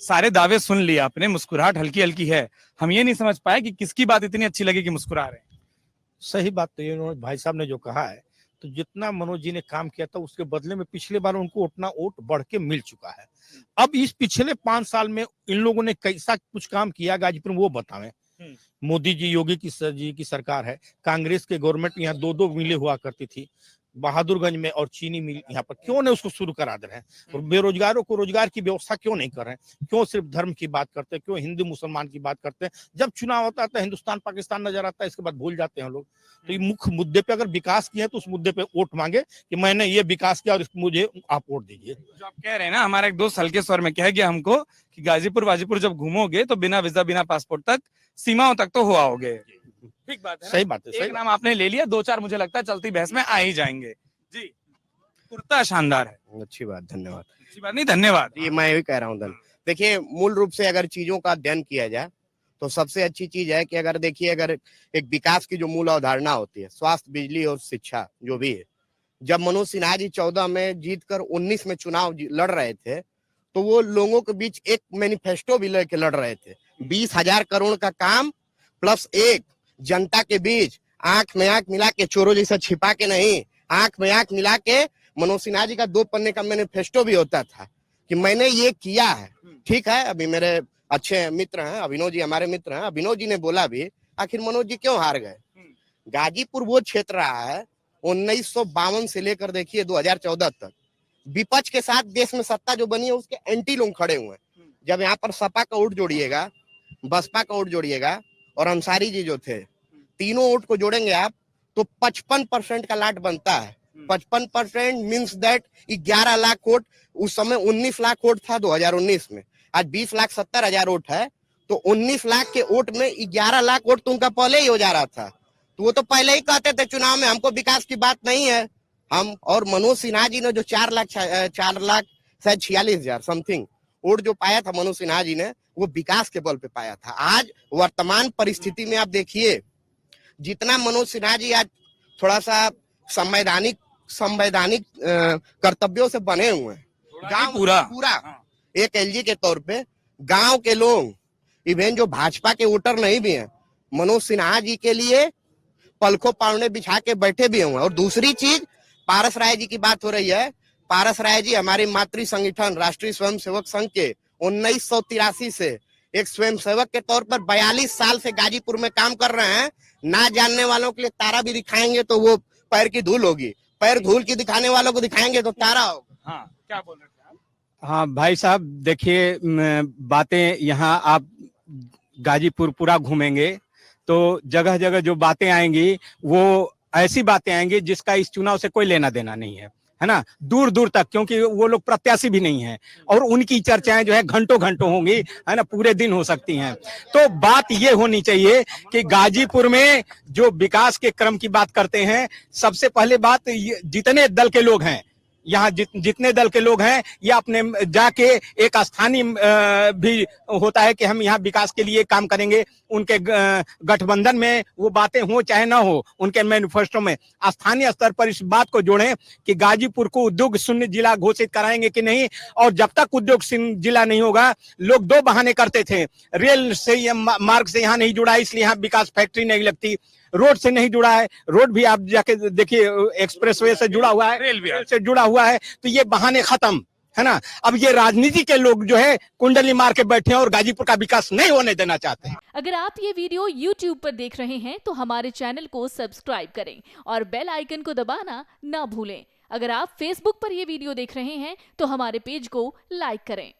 सारे दावे सुन लिए आपने, मुस्कुराहट हल्की हल्की है, हम ये नहीं समझ पाए कि किसकी बात इतनी अच्छी लगी कि मुस्कुरा रहे हैं। सही बात तो ये उन्होंने भाई साहब ने जो कहा है, तो जितना मनोज जी ने काम किया था उसके बदले में पिछले बार उनको उतना वोट बढ़ के मिल चुका है। अब इस पिछले 5 साल में इन लोगों ने कैसा कुछ काम किया गाजीपुर में वो बतावें। मोदी जी योगी जी की सरकार है, कांग्रेस के गवर्नमेंट यहाँ 2-2 मिलें हुआ करती थी बहादुरगंज में, और चीनी मिल यहाँ पर क्यों नहीं उसको शुरू करा दे रहे हैं? और बेरोजगारों को रोजगार की व्यवस्था क्यों नहीं कर रहे हैं? क्यों सिर्फ धर्म की बात करते हैं? क्यों हिंदू मुसलमान की बात करते हैं? जब चुनाव होता है तो हिंदुस्तान पाकिस्तान नजर आता है, इसके बाद भूल जाते हैं लोग। तो ये मुख्य मुद्दे पे अगर विकास किया है तो उस मुद्दे पे वोट मांगे कि मैंने ये विकास किया और मुझे आप वोट दीजिए। जो आप कह रहे हैं ना, हमारा एक दोस्त हल्के स्वर में कह गया हमको कि गाजीपुर वाजीपुर जब घूमोगे तो बिना वीजा बिना पासपोर्ट तक सीमाओं तक तो हो आओगे। ठीक बात है, सही बात है। एक नाम आपने ले लिया, 2-4 मुझे लगता है चलती बहस में आ ही जाएंगे जी। कुर्ता शानदार है। अच्छी बात, धन्यवाद। अच्छी बात नहीं, धन्यवाद। ये मैं भी कह रहा हूँ। देखिए, मूल रूप से अगर चीजों का अध्ययन किया जाए तो सबसे अच्छी चीज है कि अगर देखिए, अगर एक विकास की जो मूल अवधारणा होती है, स्वास्थ्य, बिजली और शिक्षा जो भी है, जब मनोज सिन्हा जी 14 में जीतकर 19 में चुनाव लड़ रहे थे तो वो लोगों के बीच एक मैनिफेस्टो भी लेके लड़ रहे थे। 20,000 करोड़ का काम प्लस एक जनता के बीच आंख में आंख मिला के, चोरों जैसा छिपा के नहीं, आंख में आंख मिला के मनोज सिन्हा जी का 2 पन्ने का मैनिफेस्टो भी होता था कि मैंने ये किया है। ठीक है, अभी मेरे अच्छे मित्र हैं, अभिनव जी हमारे मित्र हैं, अभिनव जी ने बोला भी आखिर मनोज जी क्यों हार गए। गाजीपुर वो क्षेत्र रहा है 1952 से लेकर देखिए 2014 तक, विपक्ष के साथ देश में सत्ता जो बनी है उसके एंटी लोग खड़े हुए हैं। जब यहाँ पर सपा का वोट जोड़िएगा, बसपा का वोट जोड़िएगा और अंसारी जी जो थे, तीनों वोट को जोड़ेंगे आप तो 55% का लाट बनता है। 55% मीन्स दैट 11 लाख वोट। उस समय 19 लाख वोट था 2019 में, आज 20,70,000 वोट है। तो 19 लाख के वोट में 11 लाख वोट तो उनका पहले ही हो जा रहा था। तो वो तो पहले ही कहते थे चुनाव में हमको विकास की बात नहीं है। हम और मनोज सिन्हा जी ने जो 4 लाख शायद 46,000 समथिंग वोट जो पाया था मनोज सिन्हा जी ने, वो विकास के बल पे पाया था। आज वर्तमान परिस्थिति में आप देखिए, जितना मनोज सिन्हा जी आज थोड़ा सा संवैधानिक कर्तव्यों से बने हुए हैं, गांव पूरा एक एलजी के तौर पे गांव के लोग, इवन जो भाजपा के वोटर नहीं भी हैं, मनोज सिन्हा जी के लिए पलखों पावने बिछा के बैठे भी हुए। और दूसरी चीज, पारस राय जी की बात हो रही है। पारस राय जी हमारी मातृ संगठन राष्ट्रीय स्वयंसेवक संघ के 1983 से एक स्वयंसेवक के तौर पर 42 साल से गाजीपुर में काम कर रहे हैं। ना जानने वालों के लिए तारा भी दिखाएंगे तो वो पैर की धूल होगी, पैर धूल की दिखाने वालों को दिखाएंगे तो तारा होगा। हाँ, क्या बोल रहे थे आप? हाँ भाई साहब, देखिए बातें यहाँ आप गाजीपुर पूरा घूमेंगे तो जगह जगह जो बातें आएंगी वो ऐसी बातें आएंगी जिसका इस चुनाव से कोई लेना देना नहीं है ना, दूर दूर तक, क्योंकि वो लोग प्रत्याशी भी नहीं है और उनकी चर्चाएं जो है घंटों घंटों होंगी, है ना, पूरे दिन हो सकती हैं। तो बात ये होनी चाहिए कि गाजीपुर में जो विकास के क्रम की बात करते हैं, सबसे पहले बात जितने दल के लोग हैं यहाँ, जितने दल के लोग हैं, ये अपने जाके एक स्थानीय भी होता है कि हम यहाँ विकास के लिए काम करेंगे। उनके गठबंधन में वो बातें हो चाहे ना हो, उनके मैनिफेस्टो में स्थानीय स्तर पर इस बात को जोड़ें कि गाजीपुर को उद्योग शून्य जिला घोषित कराएंगे कि नहीं। और जब तक उद्योग शून्य जिला नहीं होगा, लोग 2 बहाने करते थे, रेल से मार्ग से यहाँ नहीं जुड़ा इसलिए यहाँ विकास फैक्ट्री नहीं लगती, रोड से नहीं जुड़ा है, रोड भी आप जाके देखिए एक्सप्रेसवे से जुड़ा हुआ है, रेल से जुड़ा हुआ है, तो ये बहाने खत्म, है ना। अब ये राजनीति के लोग जो है कुंडली मार के बैठे हैं और गाजीपुर का विकास नहीं होने देना चाहते हैं। अगर आप ये वीडियो YouTube पर देख रहे हैं तो हमारे चैनल को सब्सक्राइब करें और बेल आइकन को दबाना ना भूलें। अगर आप Facebook पर ये वीडियो देख रहे हैं तो हमारे पेज को लाइक करें।